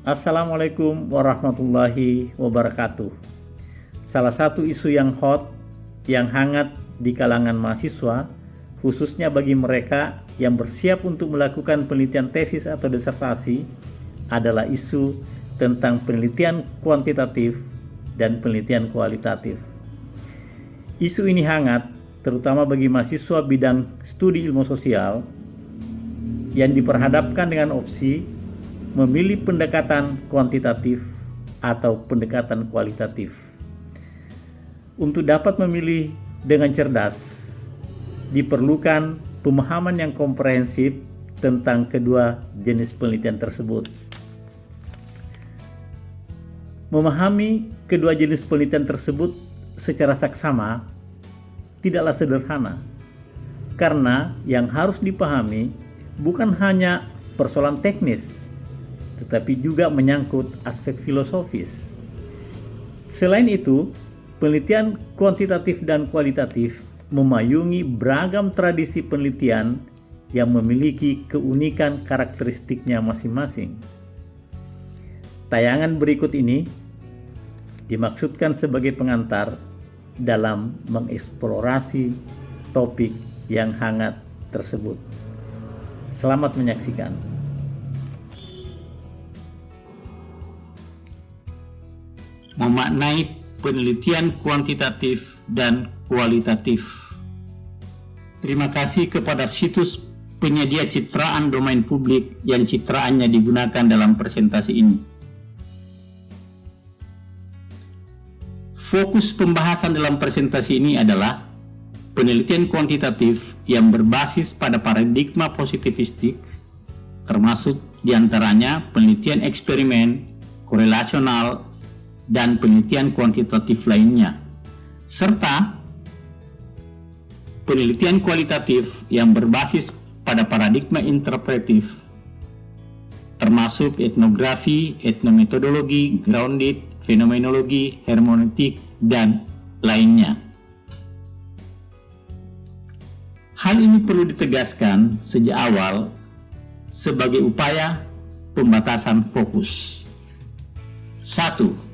Assalamualaikum warahmatullahi wabarakatuh. Salah satu isu yang hot, yang hangat di kalangan mahasiswa, khususnya bagi mereka yang bersiap untuk melakukan penelitian tesis atau disertasi, adalah isu tentang penelitian kuantitatif dan penelitian kualitatif. Isu ini hangat, terutama bagi mahasiswa bidang studi ilmu sosial yang diperhadapkan dengan opsi memilih pendekatan kuantitatif atau pendekatan kualitatif. Untuk dapat memilih dengan cerdas, diperlukan pemahaman yang komprehensif tentang kedua jenis penelitian tersebut. Memahami kedua jenis penelitian tersebut secara saksama tidaklah sederhana, karena yang harus dipahami bukan hanya persoalan teknis, tetapi juga menyangkut aspek filosofis. Selain itu, penelitian kuantitatif dan kualitatif memayungi beragam tradisi penelitian yang memiliki keunikan karakteristiknya masing-masing. Tayangan berikut ini dimaksudkan sebagai pengantar dalam mengeksplorasi topik yang hangat tersebut. Selamat menyaksikan. Memaknai penelitian kuantitatif dan kualitatif. Terima kasih kepada situs penyedia citraan domain publik yang citraannya digunakan dalam presentasi ini. Fokus pembahasan dalam presentasi ini adalah penelitian kuantitatif yang berbasis pada paradigma positivistik, termasuk diantaranya penelitian eksperimen, korelasional, dan penelitian kuantitatif lainnya, serta penelitian kualitatif yang berbasis pada paradigma interpretif, termasuk etnografi, etnometodologi, grounded, fenomenologi, hermeneutik, dan lainnya. Hal ini perlu ditegaskan sejak awal sebagai upaya pembatasan fokus. 1.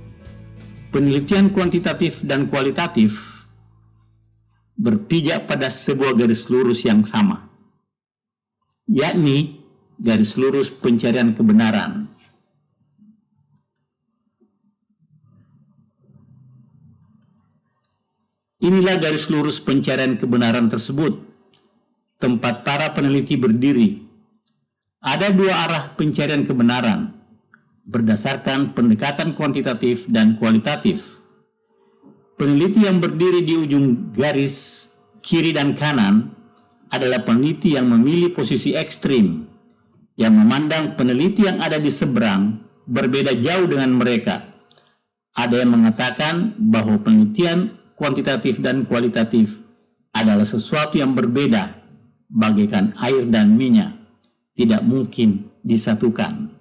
Penelitian kuantitatif dan kualitatif berpijak pada sebuah garis lurus yang sama, yakni garis lurus pencarian kebenaran. Inilah garis lurus pencarian kebenaran tersebut, tempat para peneliti berdiri. Ada dua arah pencarian kebenaran, berdasarkan pendekatan kuantitatif dan kualitatif. Peneliti yang berdiri di ujung garis kiri dan kanan adalah peneliti yang memilih posisi ekstrim, yang memandang peneliti yang ada di seberang berbeda jauh dengan mereka. Ada yang mengatakan bahwa penelitian kuantitatif dan kualitatif adalah sesuatu yang berbeda, bagaikan air dan minyak, tidak mungkin disatukan.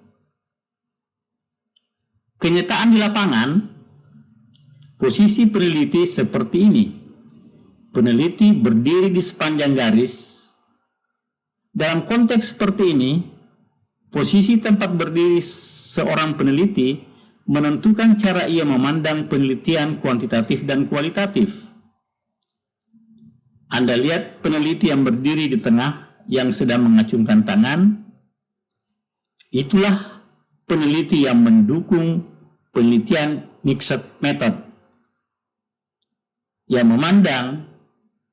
Kenyataan di lapangan, posisi peneliti seperti ini. Peneliti berdiri di sepanjang garis. Dalam konteks seperti ini, posisi tempat berdiri seorang peneliti menentukan cara ia memandang penelitian kuantitatif dan kualitatif. Anda lihat peneliti yang berdiri di tengah yang sedang mengacungkan tangan. Itulah peneliti yang mendukung penelitian mixed method, yang memandang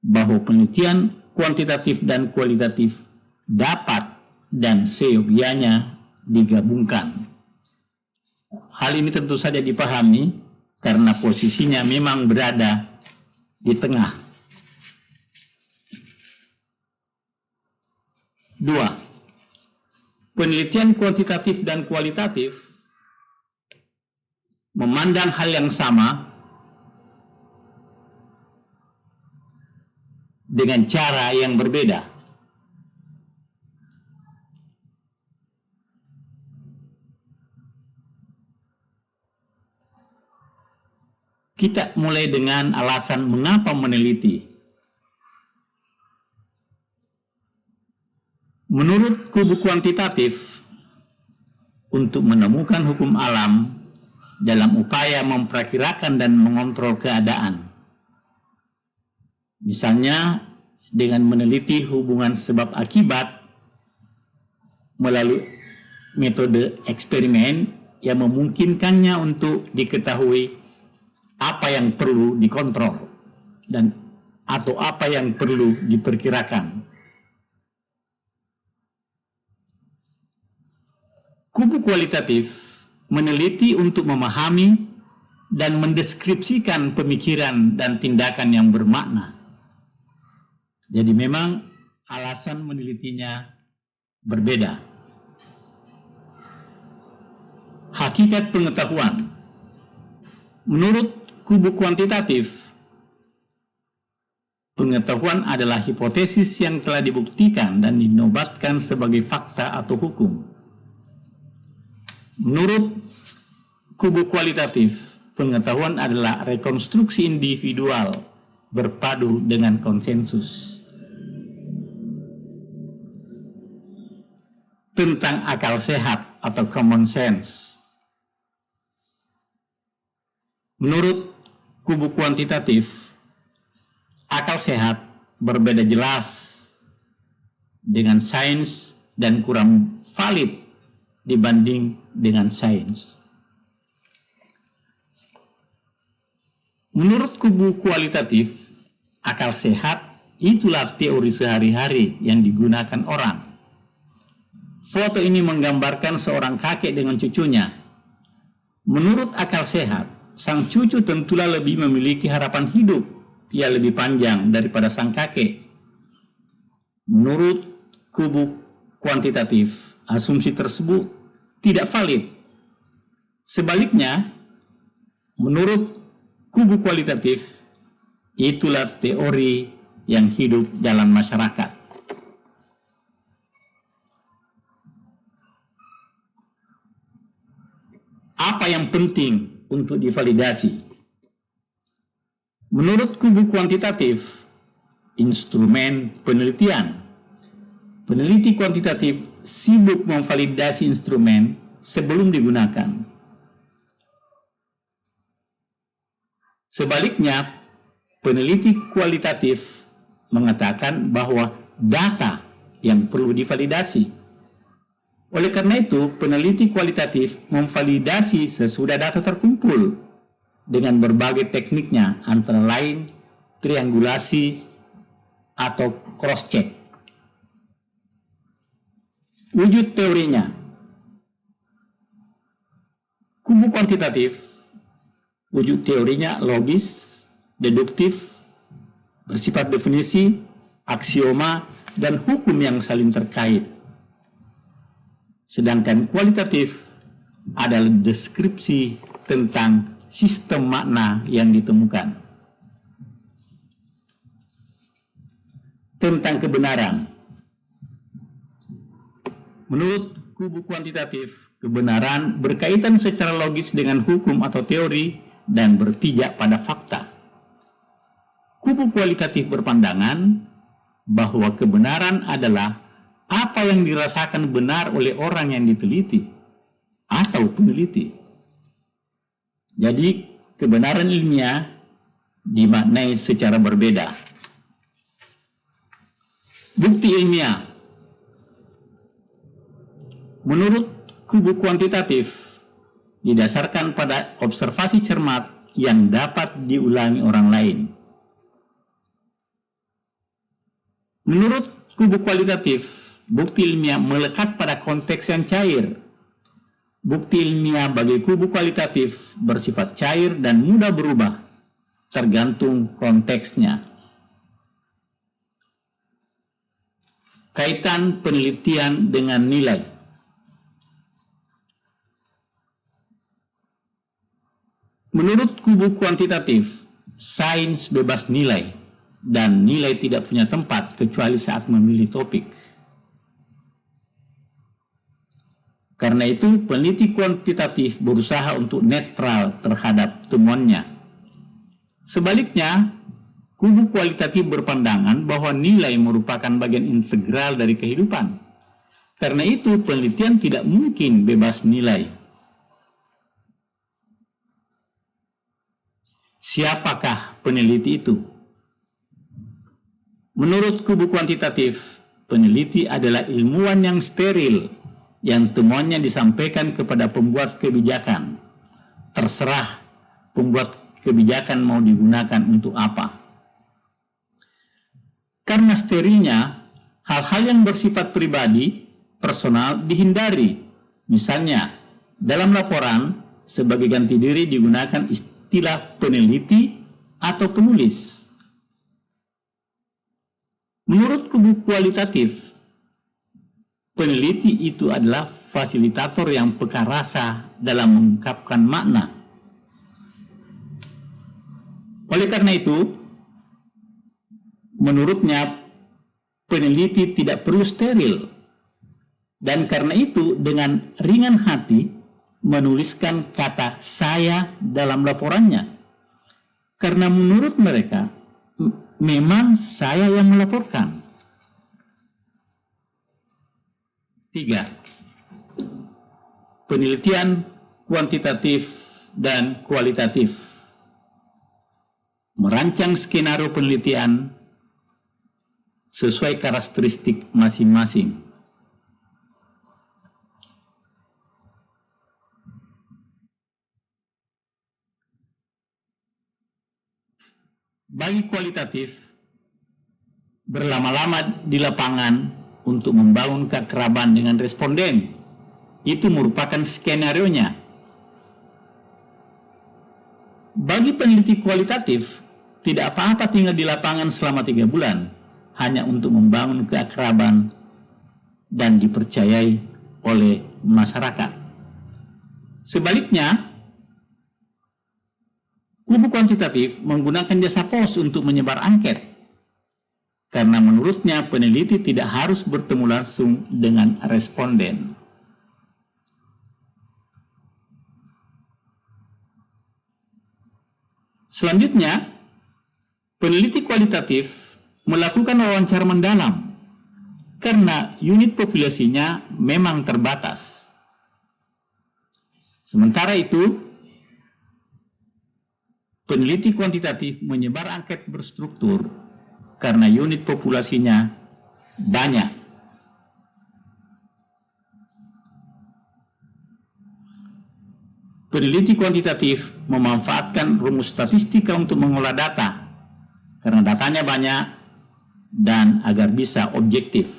bahwa penelitian kuantitatif dan kualitatif dapat dan seyogianya digabungkan. Hal ini tentu saja dipahami karena posisinya memang berada di tengah. 2. Penelitian kuantitatif dan kualitatif memandang hal yang sama dengan cara yang berbeda. Kita mulai dengan alasan mengapa meneliti. Menurut kubu kuantitatif, untuk menemukan hukum alam dalam upaya memperkirakan dan mengontrol keadaan. Misalnya dengan meneliti hubungan sebab akibat melalui metode eksperimen yang memungkinkannya untuk diketahui apa yang perlu dikontrol dan atau apa yang perlu diperkirakan. Kubu kualitatif meneliti untuk memahami dan mendeskripsikan pemikiran dan tindakan yang bermakna. Jadi memang alasan menelitinya berbeda. Hakikat pengetahuan. Menurut kubu kuantitatif, pengetahuan adalah hipotesis yang telah dibuktikan dan dinobatkan sebagai fakta atau hukum. Menurut kubu kualitatif, pengetahuan adalah rekonstruksi individual berpadu dengan konsensus. Tentang akal sehat atau common sense. Menurut kubu kuantitatif, akal sehat berbeda jelas dengan sains dan kurang valid dibanding dengan sains. Menurut kubu kualitatif, akal sehat itulah teori sehari-hari yang digunakan orang. Foto ini menggambarkan seorang kakek dengan cucunya. Menurut akal sehat, sang cucu tentulah lebih memiliki harapan hidup. Ia lebih panjang daripada sang kakek. Menurut kubu kuantitatif, asumsi tersebut tidak valid. Sebaliknya, menurut kubu kualitatif, itulah teori yang hidup dalam masyarakat. Apa yang penting untuk divalidasi? Menurut kubu kuantitatif, instrumen penelitian. Peneliti kuantitatif sibuk memvalidasi instrumen sebelum digunakan. Sebaliknya, peneliti kualitatif mengatakan bahwa data yang perlu divalidasi. Oleh karena itu, peneliti kualitatif memvalidasi sesudah data terkumpul dengan berbagai tekniknya, antara lain triangulasi atau cross-check. Wujud teorinya. Kubu kuantitatif, wujud teorinya logis, deduktif, bersifat definisi, aksioma, dan hukum yang saling terkait. Sedangkan kualitatif adalah deskripsi tentang sistem makna yang ditemukan. Tentang kebenaran. Menurut kubu kuantitatif, kebenaran berkaitan secara logis dengan hukum atau teori dan berpijak pada fakta. Kubu kualitatif berpandangan bahwa kebenaran adalah apa yang dirasakan benar oleh orang yang diteliti atau peneliti. Jadi, kebenaran ilmiah dimaknai secara berbeda. Bukti ilmiah. Menurut kubu kuantitatif, didasarkan pada observasi cermat yang dapat diulangi orang lain. Menurut kubu kualitatif, bukti ilmiah melekat pada konteks yang cair. Bukti ilmiah bagi kubu kualitatif bersifat cair dan mudah berubah, tergantung konteksnya. Kaitan penelitian dengan nilai. Menurut kubu kuantitatif, sains bebas nilai dan nilai tidak punya tempat kecuali saat memilih topik. Karena itu, peneliti kuantitatif berusaha untuk netral terhadap temuannya. Sebaliknya, kubu kualitatif berpandangan bahwa nilai merupakan bagian integral dari kehidupan. Karena itu, penelitian tidak mungkin bebas nilai. Siapakah peneliti itu? Menurut kubu kuantitatif, peneliti adalah ilmuwan yang steril, yang temuannya disampaikan kepada pembuat kebijakan. Terserah pembuat kebijakan mau digunakan untuk apa. Karena sterilnya, hal-hal yang bersifat pribadi, personal dihindari. Misalnya, dalam laporan, sebagai ganti diri digunakan istilah peneliti atau penulis. Menurut kubu kualitatif, peneliti itu adalah fasilitator yang peka rasa dalam mengungkapkan makna. Oleh karena itu, menurutnya peneliti tidak perlu steril, dan karena itu dengan ringan hati menuliskan kata saya dalam laporannya. Karena menurut mereka, memang saya yang melaporkan. 3. Penelitian kuantitatif dan kualitatif. Merancang skenario penelitian sesuai karakteristik masing-masing. Bagi kualitatif, berlama-lama di lapangan untuk membangun keakraban dengan responden, itu merupakan skenarionya. Bagi peneliti kualitatif, tidak apa-apa tinggal di lapangan selama 3 bulan, hanya untuk membangun keakraban dan dipercayai oleh masyarakat. Sebaliknya, kubu kuantitatif menggunakan jasa pos untuk menyebar angket, karena menurutnya peneliti tidak harus bertemu langsung dengan responden. Selanjutnya, peneliti kualitatif melakukan wawancara mendalam, karena unit populasinya memang terbatas. Sementara itu, peneliti kuantitatif menyebar angket berstruktur karena unit populasinya banyak. Peneliti kuantitatif memanfaatkan rumus statistika untuk mengolah data karena datanya banyak dan agar bisa objektif.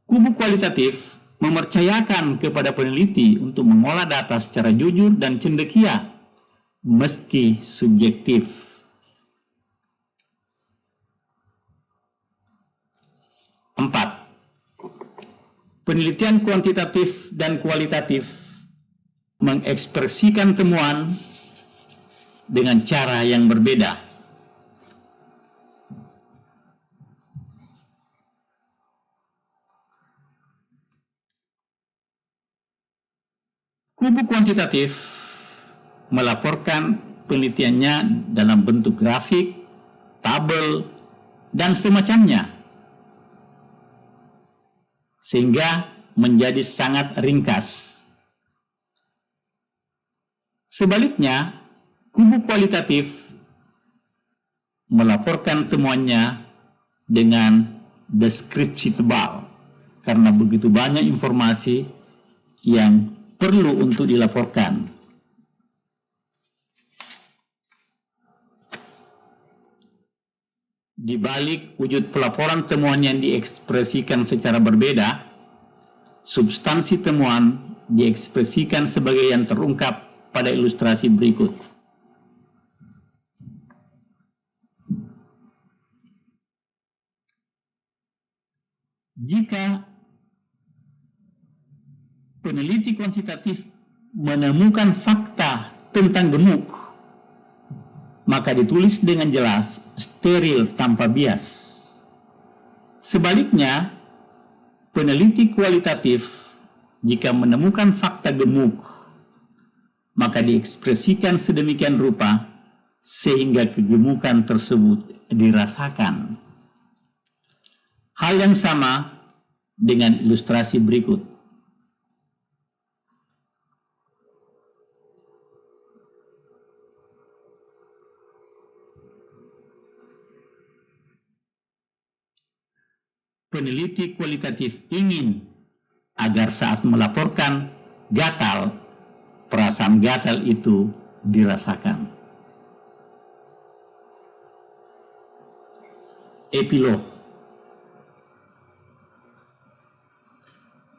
Kubu kualitatif mempercayakan kepada peneliti untuk mengolah data secara jujur dan cendekia, meski subjektif. 4. Penelitian kuantitatif dan kualitatif mengekspresikan temuan dengan cara yang berbeda. Kubu kuantitatif melaporkan penelitiannya dalam bentuk grafik, tabel, dan semacamnya, sehingga menjadi sangat ringkas. Sebaliknya, kubu kualitatif melaporkan temuannya dengan deskripsi tebal, karena begitu banyak informasi yang perlu untuk dilaporkan. Di balik wujud pelaporan temuan yang diekspresikan secara berbeda, substansi temuan diekspresikan sebagai yang terungkap pada ilustrasi berikut. Jika peneliti kuantitatif menemukan fakta tentang gemuk, maka ditulis dengan jelas, steril tanpa bias. Sebaliknya, peneliti kualitatif jika menemukan fakta gemuk, maka diekspresikan sedemikian rupa sehingga kegemukan tersebut dirasakan. Hal yang sama dengan ilustrasi berikut. Peneliti kualitatif ingin agar saat melaporkan gatal, perasaan gatal itu dirasakan. Epilog.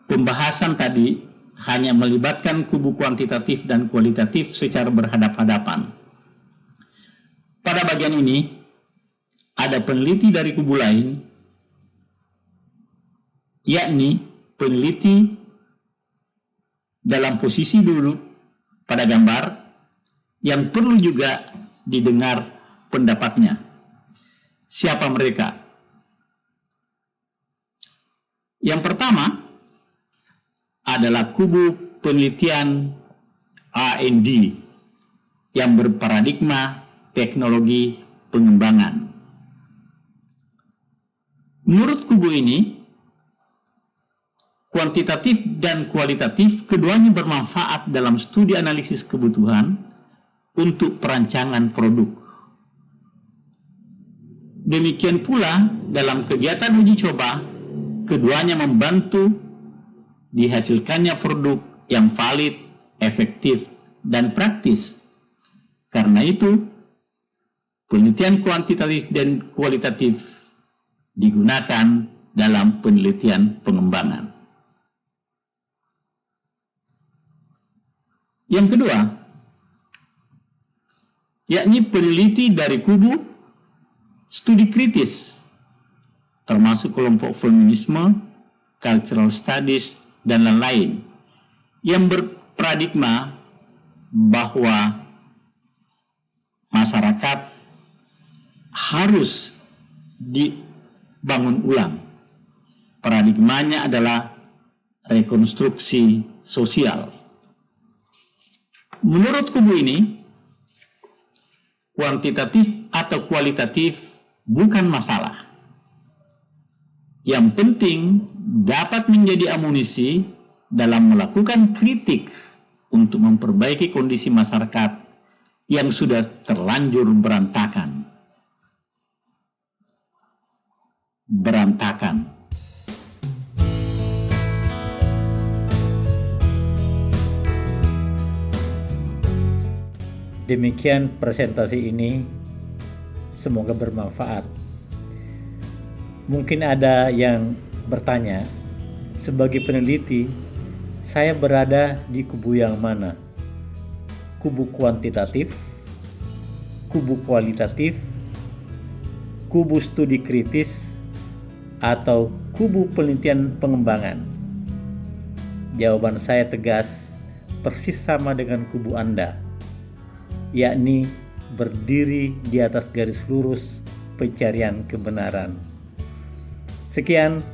Pembahasan tadi hanya melibatkan kubu kuantitatif dan kualitatif secara berhadap-hadapan. Pada bagian ini, ada peneliti dari kubu lain, yakni peneliti dalam posisi duduk pada gambar yang perlu juga didengar pendapatnya. Siapa mereka? Yang pertama adalah kubu penelitian R&D yang berparadigma teknologi pengembangan. Menurut kubu ini, kuantitatif dan kualitatif keduanya bermanfaat dalam studi analisis kebutuhan untuk perancangan produk. Demikian pula dalam kegiatan uji coba, keduanya membantu dihasilkannya produk yang valid, efektif, dan praktis. Karena itu, penelitian kuantitatif dan kualitatif digunakan dalam penelitian pengembangan. Yang kedua, yakni peneliti dari kubu studi kritis, termasuk kelompok feminisme, cultural studies, dan lain-lain, yang berparadigma bahwa masyarakat harus dibangun ulang. Paradigmanya adalah rekonstruksi sosial. Menurut kubu ini, kuantitatif atau kualitatif bukan masalah. Yang penting dapat menjadi amunisi dalam melakukan kritik untuk memperbaiki kondisi masyarakat yang sudah terlanjur berantakan. Demikian presentasi ini, semoga bermanfaat. Mungkin ada yang bertanya, sebagai peneliti, saya berada di kubu yang mana? Kubu kuantitatif, kubu kualitatif, kubu studi kritis, atau kubu penelitian pengembangan? Jawaban saya tegas, persis sama dengan kubu Anda, yakni berdiri di atas garis lurus pencarian kebenaran. Sekian,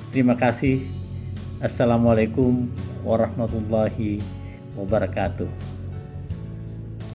terima kasih. Assalamualaikum warahmatullahi wabarakatuh.